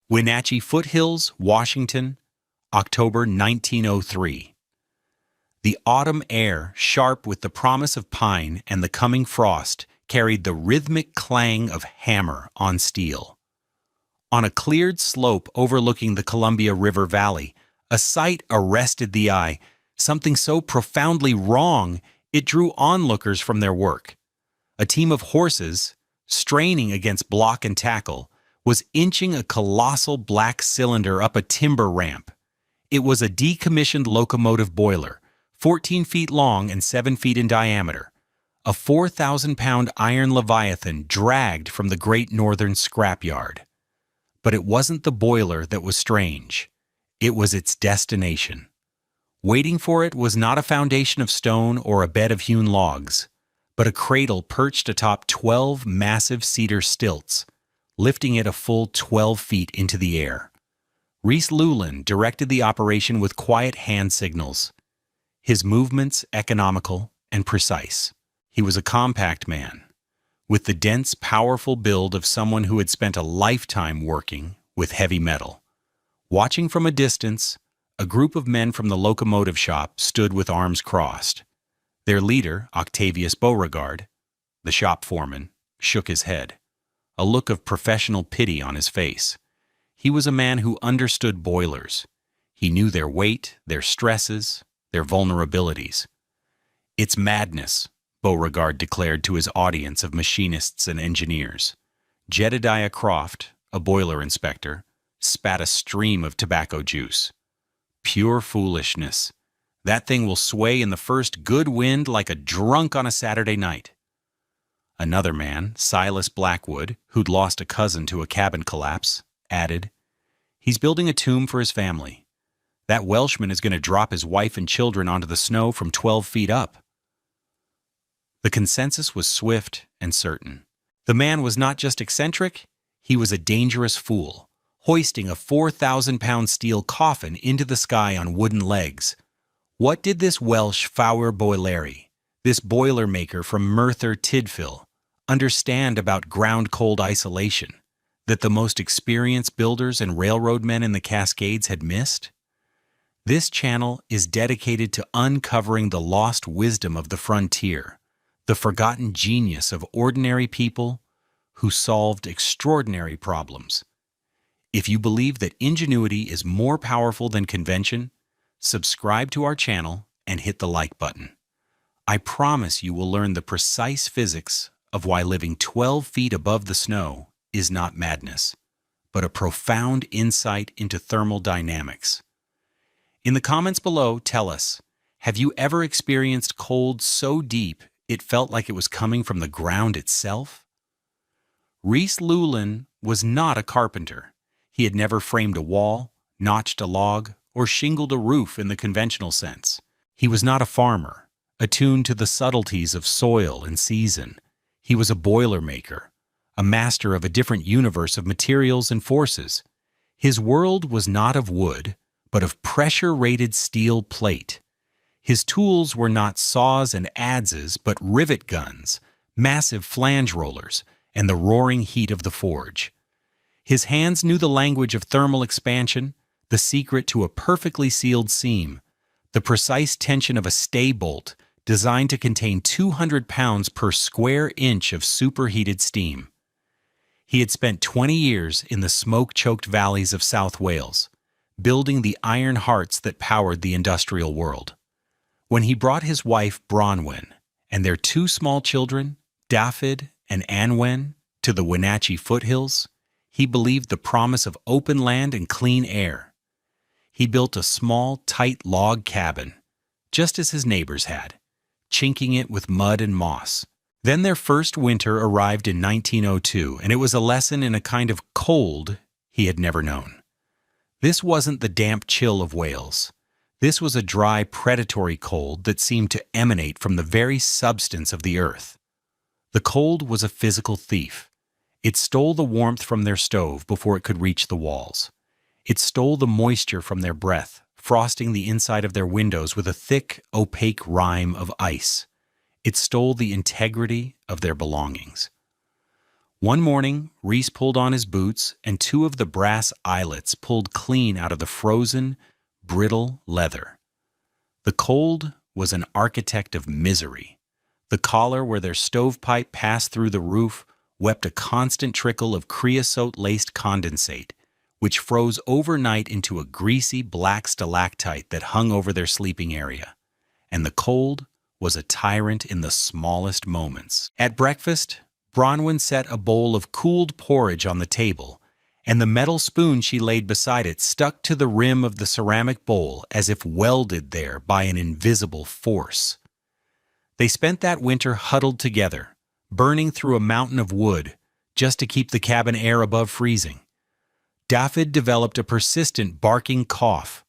Wenatchee Foothills, Washington, October 1903. The autumn air, sharp with the promise of pine and the coming frost, carried the rhythmic clang of hammer on steel. On a cleared slope overlooking the Columbia River Valley, a sight arrested the eye, something so profoundly wrong it drew onlookers from their work. A team of horses, straining against block and tackle, was inching a colossal black cylinder up a timber ramp. It was a decommissioned locomotive boiler, 14 feet long and 7 feet in diameter, a 4,000-pound iron leviathan dragged from the Great Northern scrapyard. But it wasn't the boiler that was strange. It was its destination. Waiting for it was not a foundation of stone or a bed of hewn logs, but a cradle perched atop 12 massive cedar stilts, lifting it a full 12 feet into the air. Reese Llewellyn directed the operation with quiet hand signals, his movements economical and precise. He was a compact man, with the dense, powerful build of someone who had spent a lifetime working with heavy metal. Watching from a distance, a group of men from the locomotive shop stood with arms crossed. Their leader, Octavius Beauregard, the shop foreman, shook his head, a look of professional pity on his face. He was a man who understood boilers. He knew their weight, their stresses, their vulnerabilities. "It's madness," Beauregard declared to his audience of machinists and engineers. Jedediah Croft, a boiler inspector, spat a stream of tobacco juice. "Pure foolishness. That thing will sway in the first good wind like a drunk on a Saturday night." Another man, Silas Blackwood, who'd lost a cousin to a cabin collapse, added, "He's building a tomb for his family. That Welshman is going to drop his wife and children onto the snow from 12 feet up." The consensus was swift and certain. The man was not just eccentric, he was a dangerous fool, hoisting a 4,000-pound steel coffin into the sky on wooden legs. What did this Welsh Fowler Boileri, this boiler maker from Merthyr Tydfil, understand about ground-cold isolation that the most experienced builders and railroad men in the Cascades had missed? This channel is dedicated to uncovering the lost wisdom of the frontier, the forgotten genius of ordinary people who solved extraordinary problems. If you believe that ingenuity is more powerful than convention, subscribe to our channel and hit the like button. I promise you will learn the precise physics of why living 12 feet above the snow is not madness, but a profound insight into thermal dynamics. In the comments below, tell us, have you ever experienced cold so deep it felt like it was coming from the ground itself? Reese Llewellyn was not a carpenter. He had never framed a wall, notched a log, or shingled a roof in the conventional sense. He was not a farmer, attuned to the subtleties of soil and season. He was a boiler maker, a master of a different universe of materials and forces. His world was not of wood, but of pressure-rated steel plate. His tools were not saws and adzes, but rivet guns, massive flange rollers, and the roaring heat of the forge. His hands knew the language of thermal expansion, the secret to a perfectly sealed seam, the precise tension of a stay bolt designed to contain 200 pounds per square inch of superheated steam. He had spent 20 years in the smoke-choked valleys of South Wales, building the iron hearts that powered the industrial world. When he brought his wife Bronwyn and their 2 small children, Dafydd and Anwen, to the Wenatchee foothills, he believed the promise of open land and clean air. He built a small, tight log cabin, just as his neighbors had, chinking it with mud and moss. Then their first winter arrived in 1902, and it was a lesson in a kind of cold he had never known. This wasn't the damp chill of Wales. This was a dry, predatory cold that seemed to emanate from the very substance of the earth. The cold was a physical thief. It stole the warmth from their stove before it could reach the walls. It stole the moisture from their breath, frosting the inside of their windows with a thick, opaque rime of ice. It stole the integrity of their belongings. One morning, Reese pulled on his boots, and two of the brass eyelets pulled clean out of the frozen, brittle leather. The cold was an architect of misery. The collar where their stovepipe passed through the roof wept a constant trickle of creosote-laced condensate, which froze overnight into a greasy black stalactite that hung over their sleeping area. And the cold was a tyrant in the smallest moments. At breakfast, Bronwyn set a bowl of cooled porridge on the table, and the metal spoon she laid beside it stuck to the rim of the ceramic bowl as if welded there by an invisible force. They spent that winter huddled together, burning through a mountain of wood just to keep the cabin air above freezing. David developed a persistent barking cough.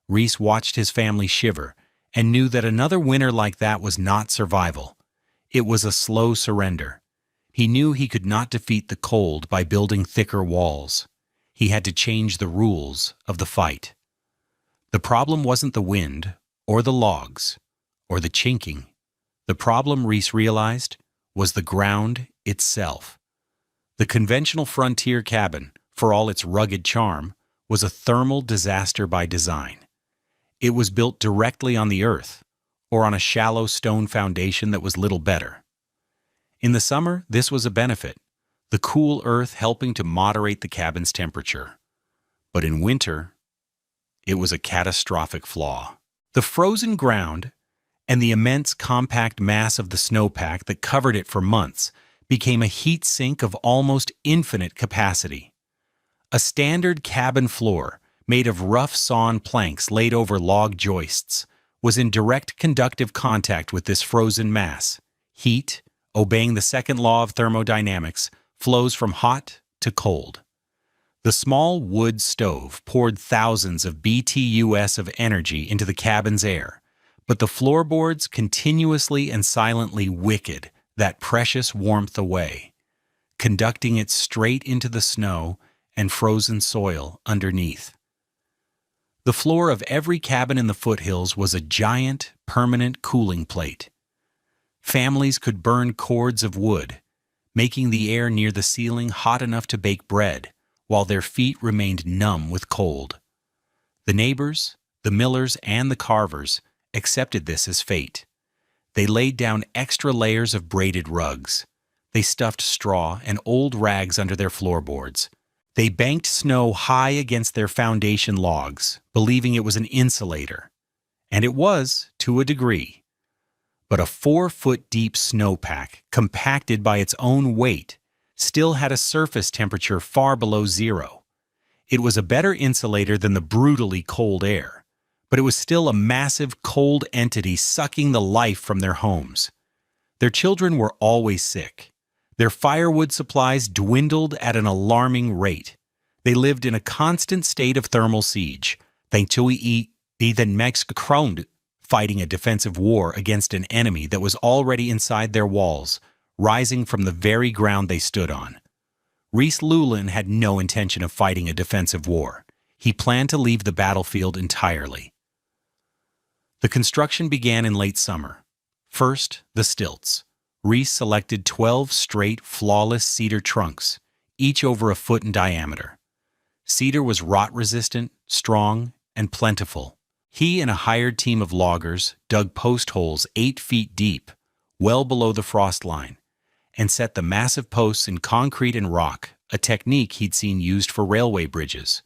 Reese watched his family shiver and knew that another winter like that was not survival. It was a slow surrender. He knew he could not defeat the cold by building thicker walls. He had to change the rules of the fight. The problem wasn't the wind, or the logs, or the chinking. The problem, Reese realized, was the ground itself. The conventional frontier cabin, for all its rugged charm, was a thermal disaster by design. It was built directly on the earth, or on a shallow stone foundation that was little better. In the summer, this was a benefit, the cool earth helping to moderate the cabin's temperature. But in winter, it was a catastrophic flaw. The frozen ground and the immense compact mass of the snowpack that covered it for months became a heat sink of almost infinite capacity. A standard cabin floor, made of rough sawn planks laid over log joists, was in direct conductive contact with this frozen mass. Heat, obeying the second law of thermodynamics, flows from hot to cold. The small wood stove poured thousands of BTUs of energy into the cabin's air, but the floorboards continuously and silently wicked that precious warmth away, conducting it straight into the snow and frozen soil underneath. The floor of every cabin in the foothills was a giant, permanent cooling plate. Families could burn cords of wood, making the air near the ceiling hot enough to bake bread, while their feet remained numb with cold. The neighbors, the millers, and the carvers accepted this as fate. They laid down extra layers of braided rugs. They stuffed straw and old rags under their floorboards. They banked snow high against their foundation logs, believing it was an insulator. And it was, to a degree. But a 4-foot-deep snowpack, compacted by its own weight, still had a surface temperature far below zero. It was a better insulator than the brutally cold air, but it was still a massive cold entity sucking the life from their homes. Their children were always sick. Their firewood supplies dwindled at an alarming rate. They lived in a constant state of thermal siege, fighting a defensive war against an enemy that was already inside their walls, rising from the very ground they stood on. Reese Llewellyn had no intention of fighting a defensive war. He planned to leave the battlefield entirely. The construction began in late summer. First, the stilts. Reese selected 12 straight, flawless cedar trunks, each over a foot in diameter. Cedar was rot-resistant, strong, and plentiful. He and a hired team of loggers dug post holes 8 feet deep, well below the frost line, and set the massive posts in concrete and rock, a technique he'd seen used for railway bridges.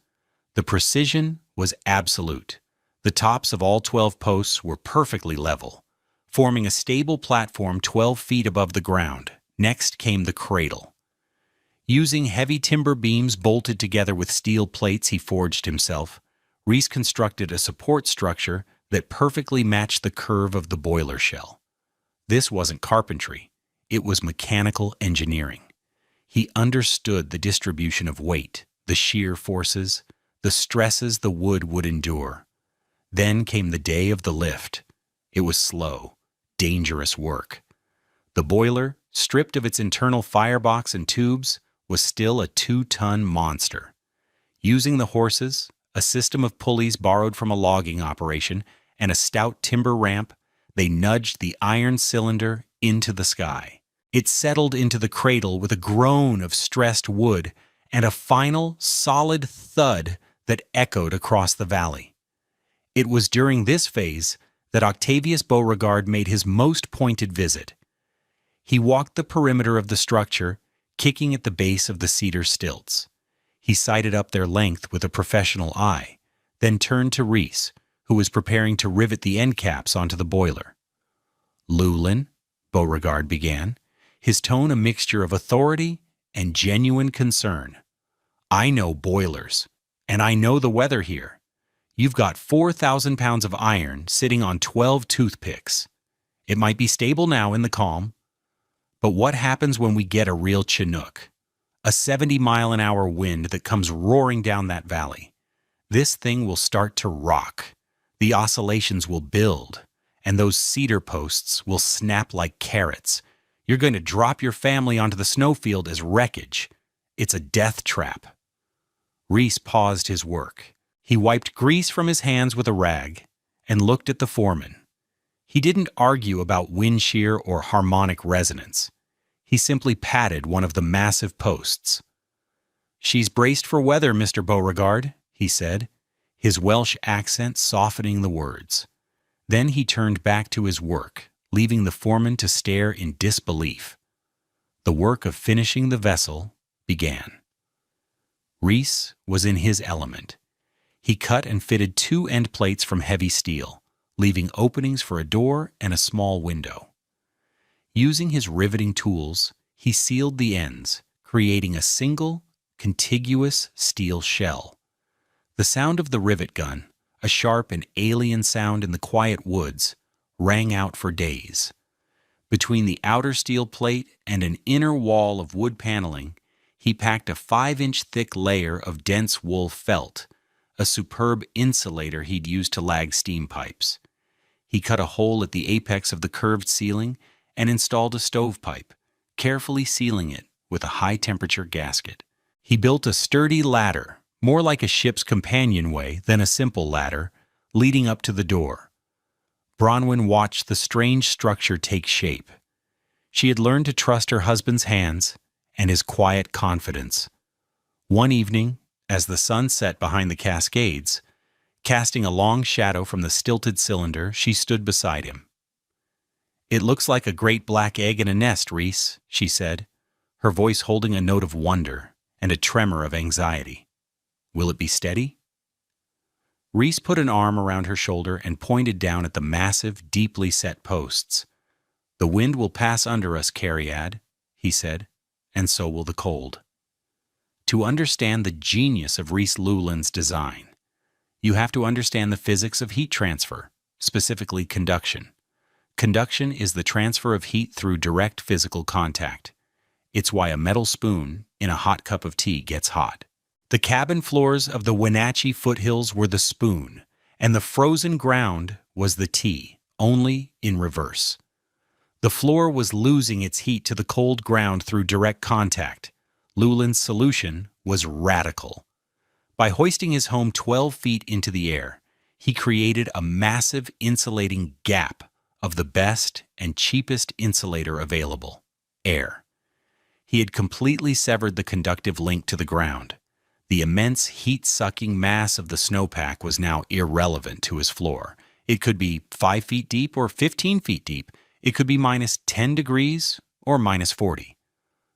The precision was absolute. The tops of all 12 posts were perfectly level, forming a stable platform 12 feet above the ground. Next came the cradle. Using heavy timber beams bolted together with steel plates he forged himself, Reese constructed a support structure that perfectly matched the curve of the boiler shell. This wasn't carpentry. It was mechanical engineering. He understood the distribution of weight, the shear forces, the stresses the wood would endure. Then came the day of the lift. It was slow, dangerous work. The boiler, stripped of its internal firebox and tubes, was still a 2-ton monster. Using the horses, a system of pulleys borrowed from a logging operation, and a stout timber ramp, they nudged the iron cylinder into the sky. It settled into the cradle with a groan of stressed wood and a final, solid thud that echoed across the valley. It was during this phase that Octavius Beauregard made his most pointed visit. He walked the perimeter of the structure, kicking at the base of the cedar stilts. He sighted up their length with a professional eye, then turned to Reese, who was preparing to rivet the end caps onto the boiler. "Llewellyn," Beauregard began, his tone a mixture of authority and genuine concern. "I know boilers, and I know the weather here. You've got 4,000 pounds of iron sitting on 12 toothpicks. It might be stable now in the calm, but what happens when we get a real Chinook? A 70-mile-an-hour wind that comes roaring down that valley. This thing will start to rock. The oscillations will build, and those cedar posts will snap like carrots. You're going to drop your family onto the snowfield as wreckage. It's a death trap." Reese paused his work. He wiped grease from his hands with a rag and looked at the foreman. He didn't argue about wind shear or harmonic resonance. He simply patted one of the massive posts. "She's braced for weather, Mr. Beauregard," he said, his Welsh accent softening the words. Then he turned back to his work, leaving the foreman to stare in disbelief. The work of finishing the vessel began. Reese was in his element. He cut and fitted 2 end plates from heavy steel, leaving openings for a door and a small window. Using his riveting tools, he sealed the ends, creating a single, contiguous steel shell. The sound of the rivet gun, a sharp and alien sound in the quiet woods, rang out for days. Between the outer steel plate and an inner wall of wood paneling, he packed a 5-inch thick layer of dense wool felt, a superb insulator he'd used to lag steam pipes. He cut a hole at the apex of the curved ceiling and installed a stovepipe, carefully sealing it with a high-temperature gasket. He built a sturdy ladder, more like a ship's companionway than a simple ladder, leading up to the door. Bronwyn watched the strange structure take shape. She had learned to trust her husband's hands and his quiet confidence. One evening, as the sun set behind the Cascades, casting a long shadow from the stilted cylinder, she stood beside him. "It looks like a great black egg in a nest, Reese," she said, her voice holding a note of wonder and a tremor of anxiety. "Will it be steady?" Reese put an arm around her shoulder and pointed down at the massive, deeply set posts. "The wind will pass under us, Cariad," he said, "and so will the cold." To understand the genius of Reese Llewellyn's design, you have to understand the physics of heat transfer, specifically conduction. Conduction is the transfer of heat through direct physical contact. It's why a metal spoon in a hot cup of tea gets hot. The cabin floors of the Wenatchee foothills were the spoon, and the frozen ground was the tea, only in reverse. The floor was losing its heat to the cold ground through direct contact. Llewellyn's solution was radical. By hoisting his home 12 feet into the air, he created a massive insulating gap of the best and cheapest insulator available, air. He had completely severed the conductive link to the ground. The immense heat-sucking mass of the snowpack was now irrelevant to his floor. It could be 5 feet deep or 15 feet deep. It could be minus 10 degrees or minus 40.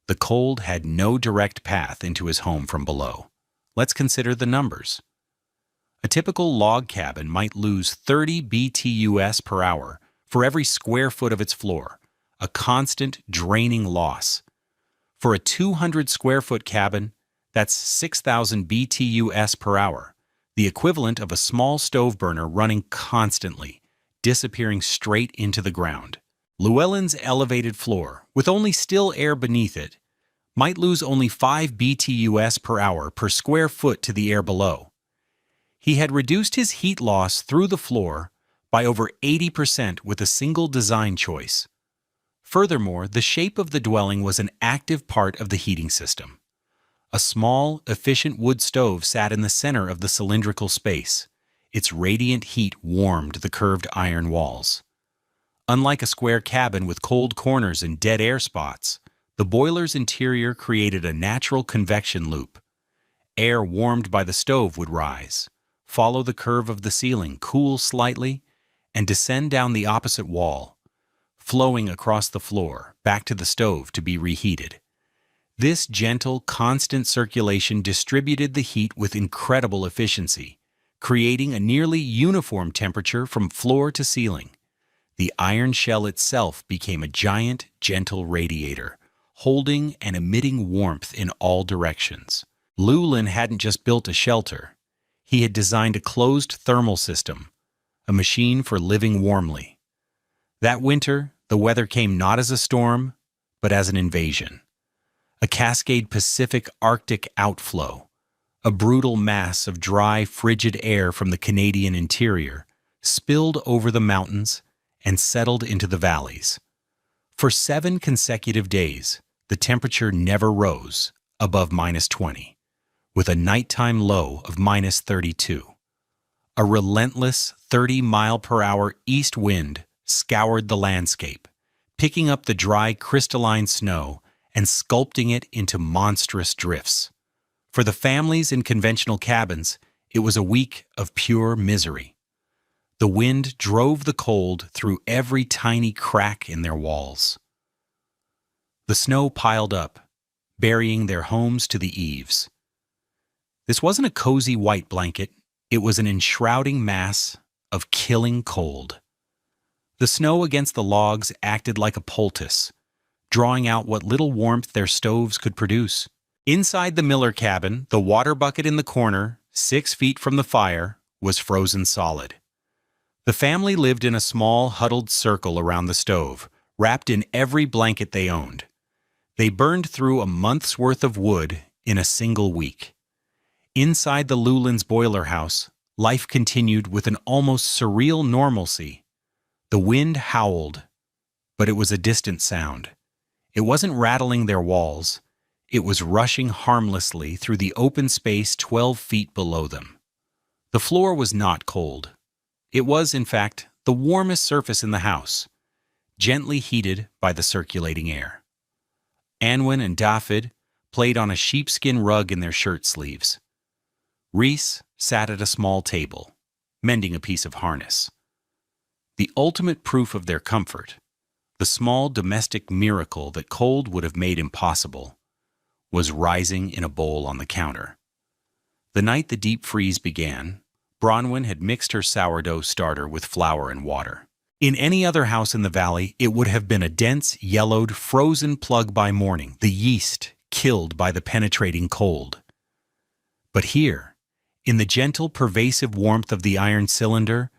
The cold had no direct path into his home from below. Let's consider the numbers. A typical log cabin might lose 30 BTUs per hour for every square foot of its floor, a constant draining loss. For a 200-square-foot cabin, that's 6,000 BTUs per hour, the equivalent of a small stove burner running constantly, disappearing straight into the ground. Llewellyn's elevated floor, with only still air beneath it, might lose only 5 BTUs per hour per square foot to the air below. He had reduced his heat loss through the floor by over 80% with a single design choice. Furthermore, the shape of the dwelling was an active part of the heating system. A small, efficient wood stove sat in the center of the cylindrical space. Its radiant heat warmed the curved iron walls. Unlike a square cabin with cold corners and dead air spots, the boiler's interior created a natural convection loop. Air warmed by the stove would rise, follow the curve of the ceiling, cool slightly, and descend down the opposite wall, flowing across the floor, back to the stove to be reheated. This gentle, constant circulation distributed the heat with incredible efficiency, creating a nearly uniform temperature from floor to ceiling. The iron shell itself became a giant, gentle radiator, holding and emitting warmth in all directions. Llewellyn hadn't just built a shelter. He had designed a closed thermal system, a machine for living warmly. That winter, the weather came not as a storm, but as an invasion. A Cascade Pacific Arctic outflow, a brutal mass of dry, frigid air from the Canadian interior, spilled over the mountains and settled into the valleys. For 7 consecutive days, the temperature never rose above -20, with a nighttime low of -32. A relentless 30-mile-per-hour east wind scoured the landscape, picking up the dry crystalline snow and sculpting it into monstrous drifts. For the families in conventional cabins, it was a week of pure misery. The wind drove the cold through every tiny crack in their walls. The snow piled up, burying their homes to the eaves. This wasn't a cozy white blanket, it was an enshrouding mass of killing cold. The snow against the logs acted like a poultice, drawing out what little warmth their stoves could produce. Inside the Miller cabin, the water bucket in the corner, 6 feet from the fire, was frozen solid. The family lived in a small, huddled circle around the stove, wrapped in every blanket they owned. They burned through a month's worth of wood in a single week. Inside the Llewellyn's boiler house, life continued with an almost surreal normalcy. The wind howled, but it was a distant sound. It wasn't rattling their walls. It was rushing harmlessly through the open space 12 feet below them. The floor was not cold. It was, in fact, the warmest surface in the house, gently heated by the circulating air. Anwen and Dafydd played on a sheepskin rug in their shirt sleeves. Rhys sat at a small table, mending a piece of harness. The ultimate proof of their comfort, the small domestic miracle that cold would have made impossible, was rising in a bowl on the counter. The night the deep freeze began, Bronwyn had mixed her sourdough starter with flour and water. In any other house in the valley, it would have been a dense, yellowed, frozen plug by morning, the yeast killed by the penetrating cold. But here, in the gentle, pervasive warmth of the iron cylinder,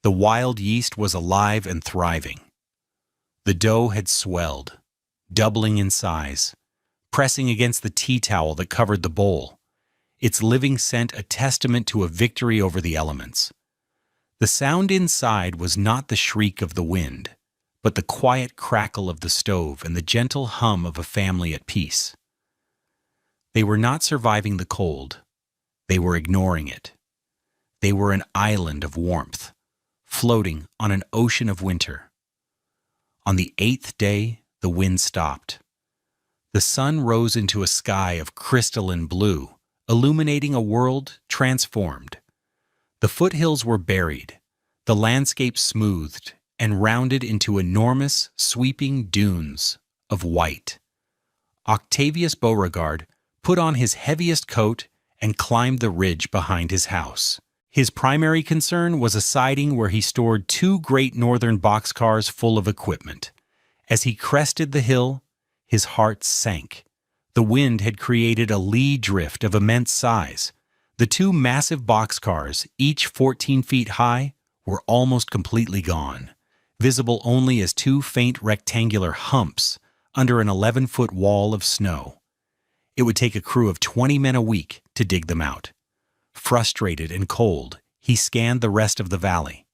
the wild yeast was alive and thriving. The dough had swelled, doubling in size, pressing against the tea towel that covered the bowl, its living scent a testament to a victory over the elements. The sound inside was not the shriek of the wind, but the quiet crackle of the stove and the gentle hum of a family at peace. They were not surviving the cold. They were ignoring it. They were an island of warmth, floating on an ocean of winter. On the 8th day, the wind stopped. The sun rose into a sky of crystalline blue, illuminating a world transformed. The foothills were buried, the landscape smoothed and rounded into enormous, sweeping dunes of white. Octavius Beauregard put on his heaviest coat and climbed the ridge behind his house. His primary concern was a siding where he stored 2 great northern boxcars full of equipment. As he crested the hill, his heart sank. The wind had created a lee drift of immense size. The 2 massive boxcars, each 14 feet high, were almost completely gone, visible only as 2 faint rectangular humps under an 11-foot wall of snow. It would take a crew of 20 men a week to dig them out. Frustrated and cold, he scanned the rest of the valley.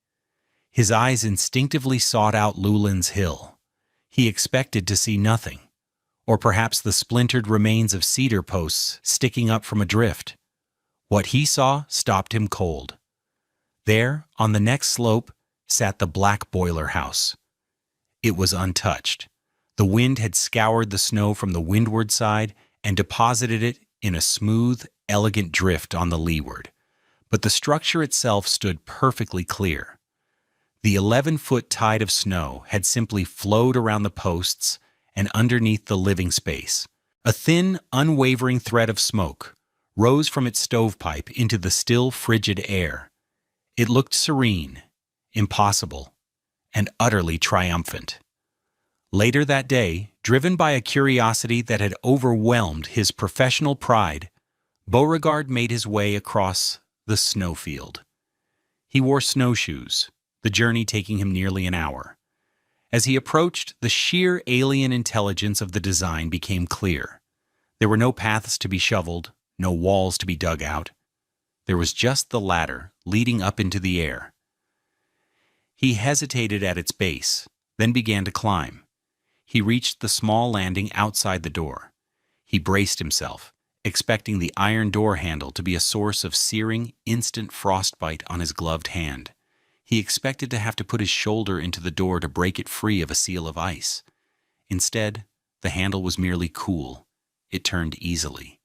His eyes instinctively sought out Llewellyn's Hill. He expected to see nothing, or perhaps the splintered remains of cedar posts sticking up from a drift. What he saw stopped him cold. There, on the next slope, sat the black boiler house, It was untouched. The wind had scoured the snow from the windward side and deposited it in a smooth, elegant drift on the leeward. But the structure itself stood perfectly clear. The 11-foot tide of snow had simply flowed around the posts and underneath the living space. A thin, unwavering thread of smoke rose from its stovepipe into the still, frigid air. It looked serene, impossible, and utterly triumphant. Later that day, driven by a curiosity that had overwhelmed his professional pride, Beauregard made his way across the snowfield. He wore snowshoes, the journey taking him nearly an hour. As he approached, the sheer alien intelligence of the design became clear. There were no paths to be shoveled, no walls to be dug out. There was just the ladder leading up into the air. He hesitated at its base, then began to climb. He reached the small landing outside the door. He braced himself, expecting the iron door handle to be a source of searing, instant frostbite on his gloved hand. He expected to have to put his shoulder into the door to break it free of a seal of ice. Instead, the handle was merely cool. It turned easily.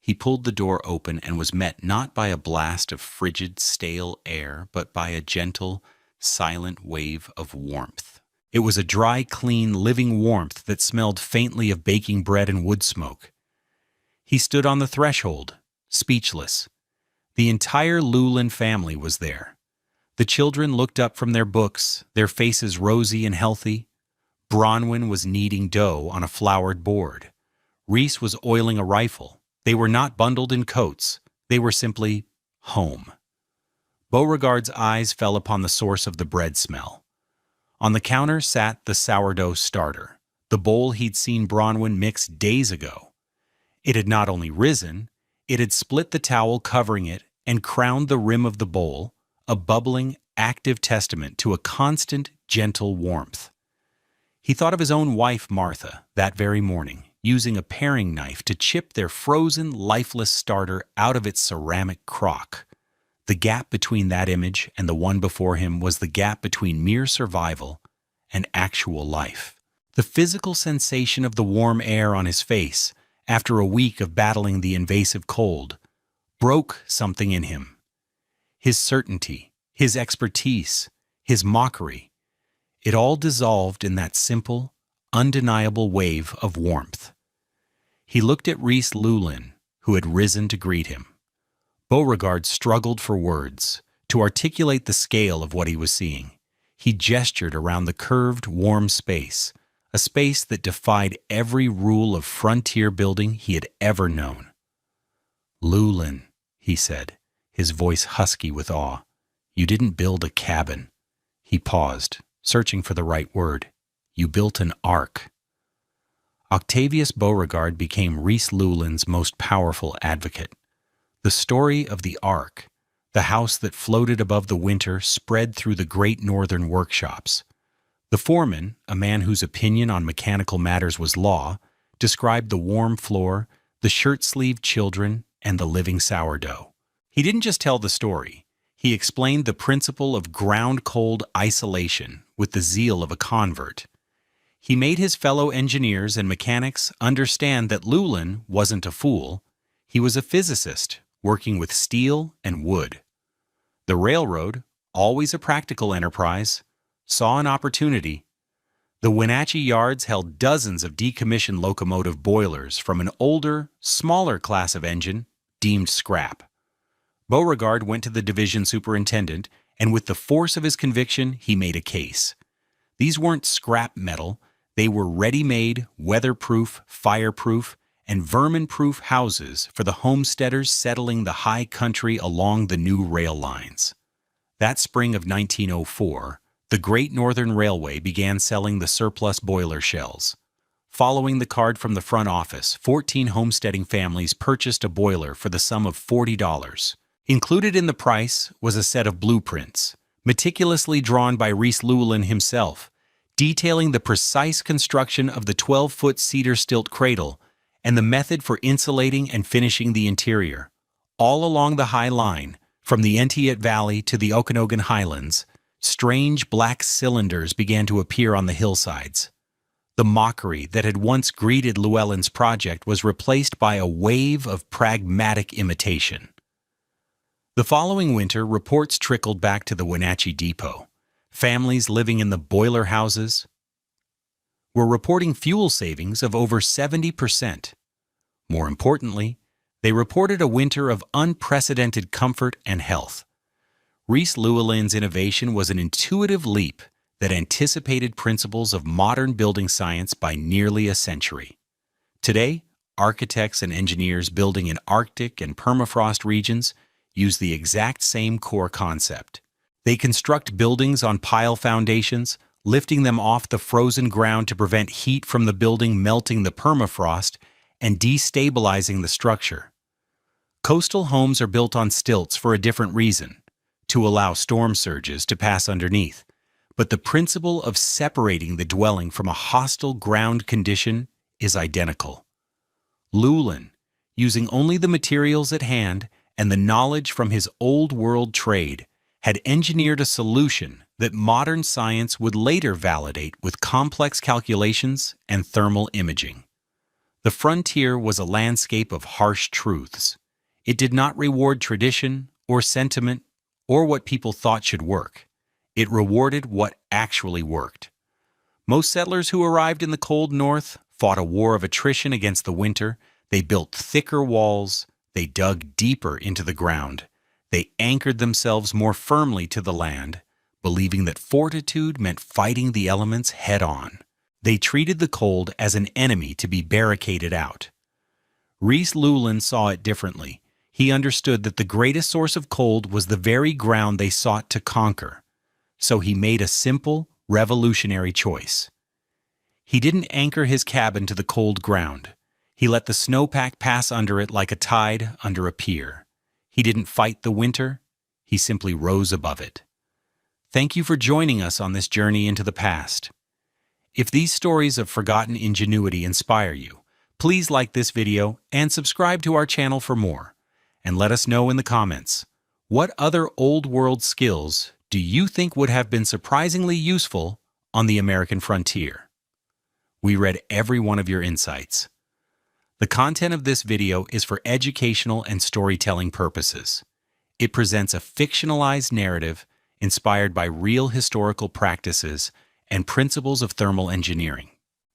He pulled the door open and was met not by a blast of frigid, stale air, but by a gentle, silent wave of warmth. It was a dry, clean, living warmth that smelled faintly of baking bread and wood smoke. He stood on the threshold, speechless. The entire Llewellyn family was there. The children looked up from their books, their faces rosy and healthy. Bronwyn was kneading dough on a floured board. Reese was oiling a rifle. They were not bundled in coats. They were simply home. Beauregard's eyes fell upon the source of the bread smell. On the counter sat the sourdough starter, the bowl he'd seen Bronwyn mix days ago. It had not only risen, it had split the towel covering it and crowned the rim of the bowl, a bubbling, active testament to a constant, gentle warmth. He thought of his own wife, Martha, that very morning, using a paring knife to chip their frozen, lifeless starter out of its ceramic crock. The gap between that image and the one before him was the gap between mere survival and actual life. The physical sensation of the warm air on his face, after a week of battling the invasive cold, broke something in him. His certainty, his expertise, his mockery, it all dissolved in that simple, undeniable wave of warmth. He looked at Reese Llewellyn, who had risen to greet him. Beauregard struggled for words, to articulate the scale of what he was seeing. He gestured around the curved, warm space, a space that defied every rule of frontier building he had ever known. "Llewellyn," he said, his voice husky with awe, "you didn't build a cabin." He paused, searching for the right word. "You built an ark." Octavius Beauregard became Reese Llewellyn's most powerful advocate. The story of the ark, the house that floated above the winter, spread through the great northern workshops. The foreman, a man whose opinion on mechanical matters was law, described the warm floor, the shirt-sleeved children, and the living sourdough. He didn't just tell the story. He explained the principle of ground-cold isolation with the zeal of a convert. He made his fellow engineers and mechanics understand that Llewellyn wasn't a fool. He was a physicist working with steel and wood. The railroad, always a practical enterprise, saw an opportunity. The Wenatchee yards held dozens of decommissioned locomotive boilers from an older, smaller class of engine deemed scrap. Beauregard went to the division superintendent, and with the force of his conviction, he made a case. These weren't scrap metal. They were ready-made, weatherproof, fireproof, and vermin-proof houses for the homesteaders settling the high country along the new rail lines. That spring of 1904, the Great Northern Railway began selling the surplus boiler shells. Following the card from the front office, 14 homesteading families purchased a boiler for the sum of $40. Included in the price was a set of blueprints, meticulously drawn by Reese Llewellyn himself, detailing the precise construction of the 12-foot cedar stilt cradle and the method for insulating and finishing the interior, all along the High Line, from the Entiat Valley to the Okanogan Highlands. Strange black cylinders began to appear on the hillsides. The mockery that had once greeted Llewellyn's project was replaced by a wave of pragmatic imitation. The following winter, reports trickled back to the Wenatchee Depot. Families living in the boiler houses were reporting fuel savings of over 70%. More importantly, they reported a winter of unprecedented comfort and health. Reese Llewellyn's innovation was an intuitive leap that anticipated principles of modern building science by nearly a century. Today, architects and engineers building in Arctic and permafrost regions use the exact same core concept. They construct buildings on pile foundations, lifting them off the frozen ground to prevent heat from the building melting the permafrost and destabilizing the structure. Coastal homes are built on stilts for a different reason, to allow storm surges to pass underneath. But the principle of separating the dwelling from a hostile ground condition is identical. Llewellyn, using only the materials at hand and the knowledge from his old-world trade, had engineered a solution that modern science would later validate with complex calculations and thermal imaging. The frontier was a landscape of harsh truths. It did not reward tradition or sentiment or what people thought should work. It rewarded what actually worked. Most settlers who arrived in the cold north fought a war of attrition against the winter. They built thicker walls. They dug deeper into the ground. They anchored themselves more firmly to the land, believing that fortitude meant fighting the elements head-on. They treated the cold as an enemy to be barricaded out. Reese Llewellyn saw it differently. He understood that the greatest source of cold was the very ground they sought to conquer. So he made a simple, revolutionary choice. He didn't anchor his cabin to the cold ground. He let the snowpack pass under it like a tide under a pier. He didn't fight the winter. He simply rose above it. Thank you for joining us on this journey into the past. If these stories of forgotten ingenuity inspire you, please like this video and subscribe to our channel for more. And let us know in the comments, what other old-world skills do you think would have been surprisingly useful on the American frontier? We read every one of your insights. The content of this video is for educational and storytelling purposes. It presents a fictionalized narrative inspired by real historical practices and principles of thermal engineering.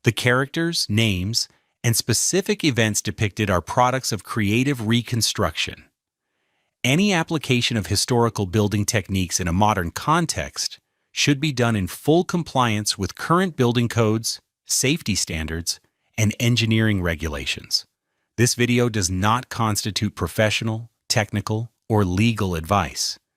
The characters, names, and specific events depicted are products of creative reconstruction. Any application of historical building techniques in a modern context should be done in full compliance with current building codes, safety standards, and engineering regulations. This video does not constitute professional, technical, or legal advice.